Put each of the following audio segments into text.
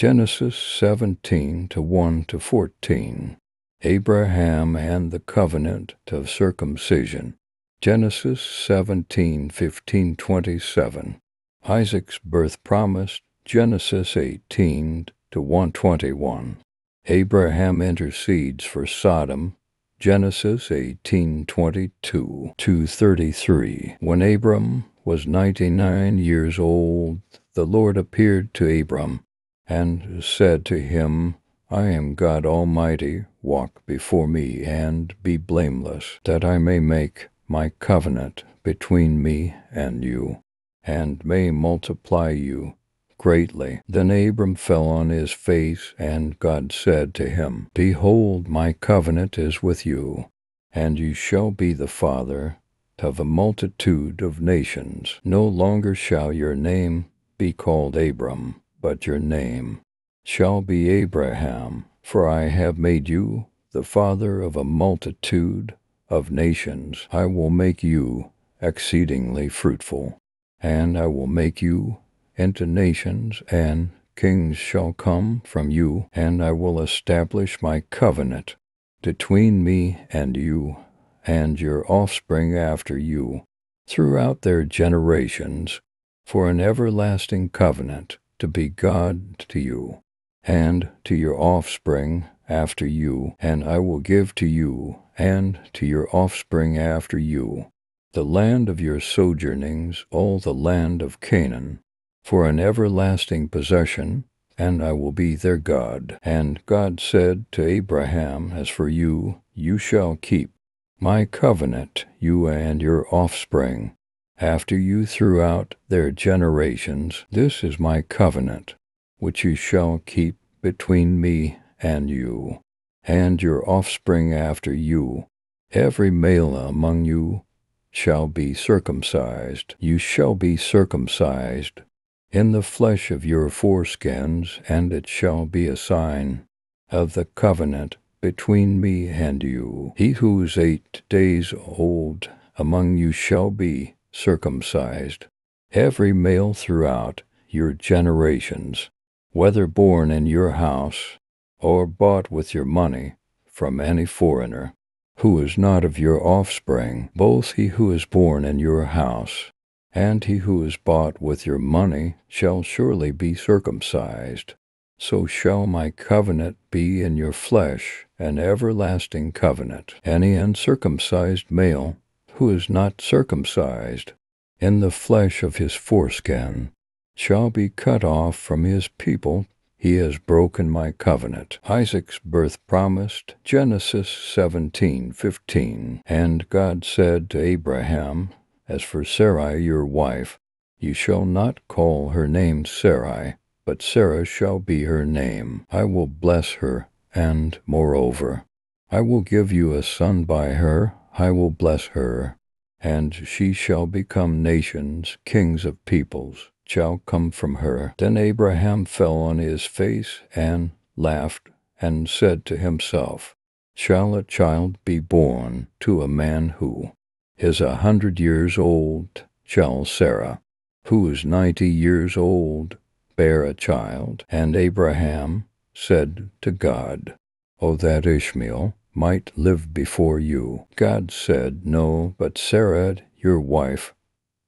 Genesis 17 to 1 to 14. Abraham and the covenant of circumcision. Genesis 17:15-27. Isaac's birth promised. Genesis 18 to 121. Abraham intercedes for Sodom. Genesis 18:22-33. When Abram was 99 years old, the Lord appeared to Abram and said to him, I am God Almighty, walk before me and be blameless, that I may make my covenant between me and you, and may multiply you greatly. Then Abram fell on his face, and God said to him, Behold, my covenant is with you, and you shall be the father of a multitude of nations. No longer shall your name be called Abram, but your name shall be Abraham, for I have made you the father of a multitude of nations. I will make you exceedingly fruitful, and I will make you into nations, and kings shall come from you, and I will establish my covenant between me and you, and your offspring after you, throughout their generations, for an everlasting covenant, to be God to you, and to your offspring after you, and I will give to you, and to your offspring after you, the land of your sojournings, all the land of Canaan, for an everlasting possession, and I will be their God. And God said to Abraham, As for you, you shall keep my covenant, you and your offspring after you throughout their generations. This is my covenant, which you shall keep between me and you, and your offspring after you. Every male among you shall be circumcised. You shall be circumcised in the flesh of your foreskins, and it shall be a sign of the covenant between me and you. He who is 8 days old among you shall be circumcised, every male throughout your generations, whether born in your house or bought with your money from any foreigner, who is not of your offspring. Both he who is born in your house and he who is bought with your money shall surely be circumcised. So shall my covenant be in your flesh, an everlasting covenant. Any uncircumcised male who is not circumcised in the flesh of his foreskin shall be cut off from his people. He has broken my covenant. Isaac's birth promised. Genesis 17:15. And God said to Abraham, As for Sarai your wife, you shall not call her name Sarai, but Sarah shall be her name. I will bless her, and moreover, I will give you a son by her. I will bless her, and she shall become nations. Kings of peoples shall come from her. Then Abraham fell on his face and laughed, and said to himself, Shall a child be born to a man who is 100 years old? Shall Sarah, who is 90 years old, bear a child? And Abraham said to God, O that Ishmael might live before you. God said, No, but Sarah, your wife,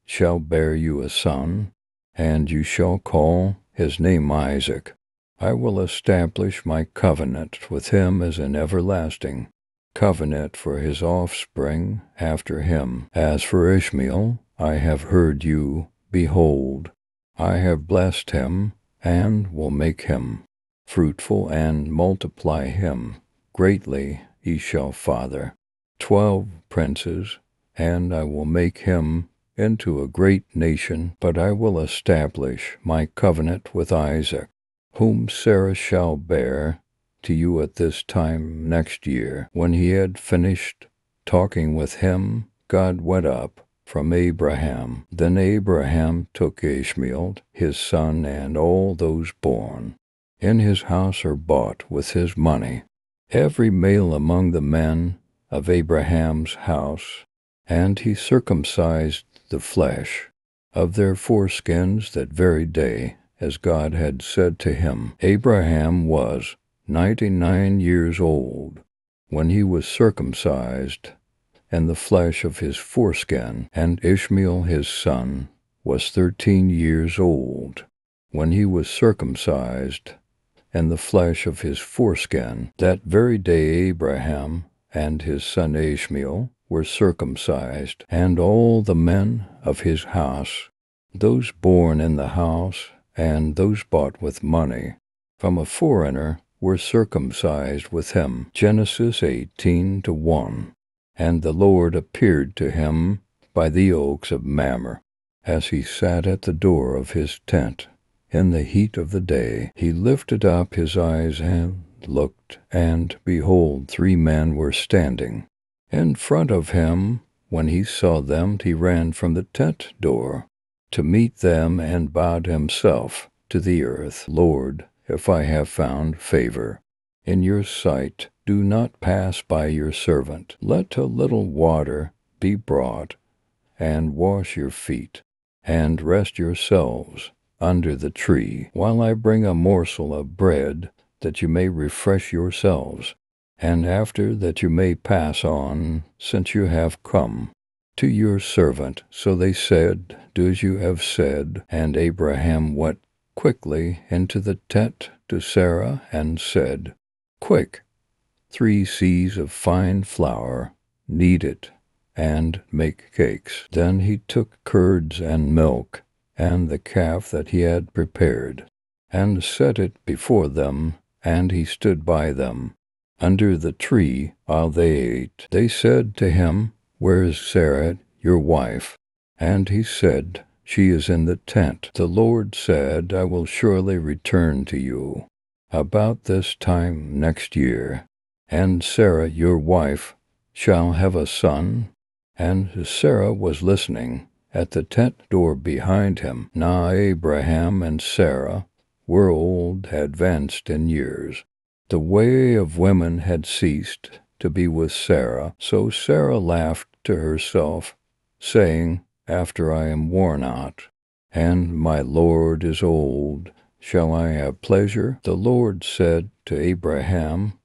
shall bear you a son, and you shall call his name Isaac. I will establish my covenant with him as an everlasting covenant for his offspring after him. As for Ishmael, I have heard you. Behold, I have blessed him, and will make him fruitful and multiply him greatly. He shall father 12 princes, and I will make him into a great nation. But I will establish my covenant with Isaac, whom Sarah shall bear to you at this time next year. When he had finished talking with him, God went up from Abraham. Then Abraham took Ishmael, his son, and all those born in his house or bought with his money, every male among the men of Abraham's house, and he circumcised the flesh of their foreskins that very day, as God had said to him. Abraham was 99 years old when he was circumcised, and the flesh of his foreskin, and Ishmael his son was 13 years old when he was circumcised, and the flesh of his foreskin. That very day Abraham and his son Ishmael were circumcised, and all the men of his house, those born in the house and those bought with money from a foreigner, were circumcised with him. Genesis 18:1. And the Lord appeared to him by the oaks of Mamre, as he sat at the door of his tent in the heat of the day. He lifted up his eyes and looked, and behold, 3 men were standing in front of him. When he saw them, he ran from the tent door to meet them and bowed himself to the earth. Lord, if I have found favor in your sight, do not pass by your servant. Let a little water be brought, and wash your feet, and rest yourselves under the tree, while I bring a morsel of bread, that you may refresh yourselves, and after that you may pass on, since you have come to your servant. So they said, do as you have said. And Abraham went quickly into the tent to Sarah and said, quick, 3 seahs of fine flour, knead it, and make cakes. Then he took curds and milk, and the calf that he had prepared, and set it before them, and he stood by them under the tree while they ate. They said to him, where is Sarah, your wife? And he said, she is in the tent. The Lord said, I will surely return to you about this time next year, and Sarah, your wife, shall have a son. And Sarah was listening at the tent door behind him. Now Abraham and Sarah were old, advanced in years. The way of women had ceased to be with Sarah, so Sarah laughed to herself, saying, after I am worn out, and my Lord is old, shall I have pleasure? The Lord said to Abraham,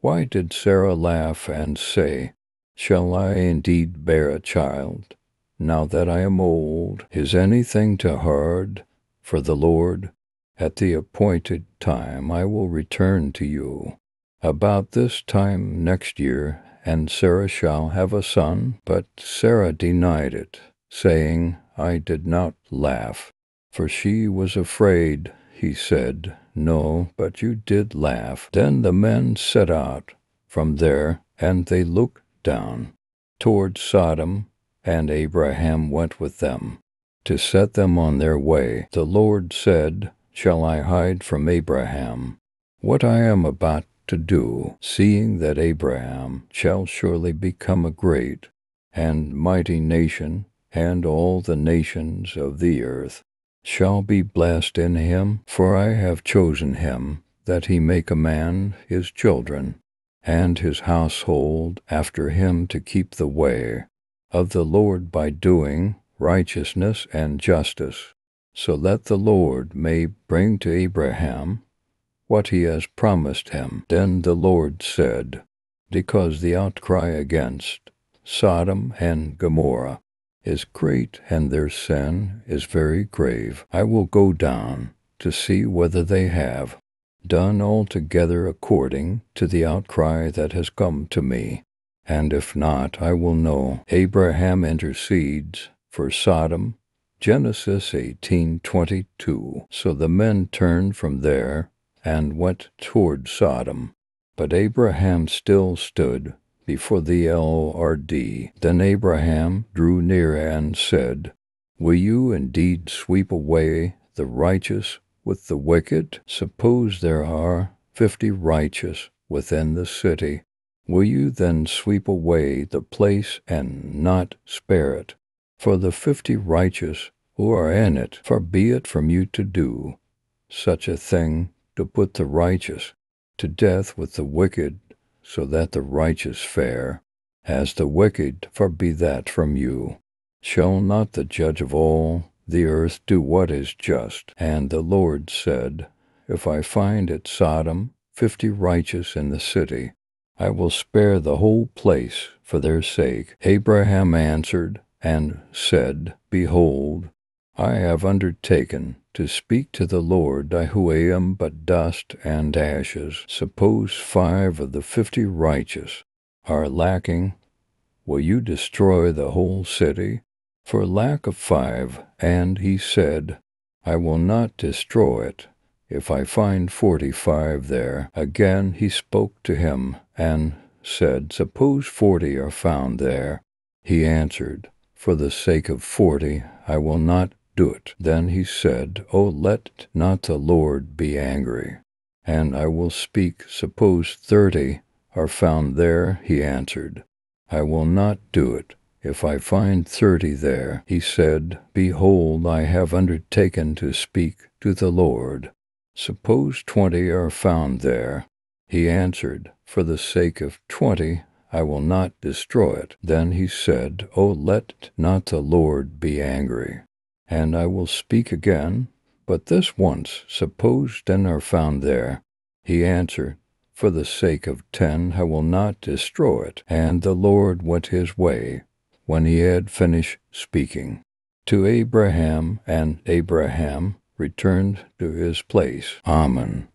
why did Sarah laugh and say, shall I indeed bear a child, now that I am old? Is anything too hard for the Lord? At the appointed time I will return to you about this time next year, and Sarah shall have a son. But Sarah denied it, saying, I did not laugh, for she was afraid. He said, no, but you did laugh. Then the men set out from there, and they looked down toward Sodom, and Abraham went with them to set them on their way. The Lord said, shall I hide from Abraham what I am about to do, seeing that Abraham shall surely become a great and mighty nation, and all the nations of the earth shall be blessed in him? For I have chosen him, that he make a man his children, and his household after him, to keep the way of the Lord by doing righteousness and justice, so that the Lord may bring to Abraham what he has promised him. Then the Lord said, because the outcry against Sodom and Gomorrah is great, and their sin is very grave, I will go down to see whether they have done altogether according to the outcry that has come to me, and if not, I will know. Abraham intercedes for Sodom. Genesis 18:22. So the men turned from there and went toward Sodom, but Abraham still stood before the Lord. Then Abraham drew near and said, will you indeed sweep away the righteous with the wicked? Suppose there are 50 righteous within the city. Will you then sweep away the place and not spare it for the 50 righteous who are in it? Far be it from you to do such a thing, to put the righteous to death with the wicked, so that the righteous fare as the wicked. Far be that from you. Shall not the judge of all the earth do what is just. And the Lord said, If I find at Sodom 50 righteous in the city, I will spare the whole place for their sake. Abraham answered and said, Behold, I have undertaken to speak to the Lord, I who am but dust and ashes. Suppose 5 of the 50 righteous are lacking, will you destroy the whole city for lack of 5? And he said, I will not destroy it if I find 45 there. Again he spoke to him and said, Suppose 40 are found there. He answered, For the sake of 40 I will not do it. Then he said, Oh, let not the Lord be angry, and I will speak. Suppose 30 are found there. He answered, I will not do it if I find 30 there. He said, Behold, I have undertaken to speak to the Lord. Suppose 20 are found there. He answered, For the sake of 20 I will not destroy it. Then he said, Oh, let not the Lord be angry, and I will speak again, but this once. Suppose 10 are found there. He answered, For the sake of 10 I will not destroy it. And the Lord went his way when he had finished speaking to Abraham, and Abraham returned to his place. Amen.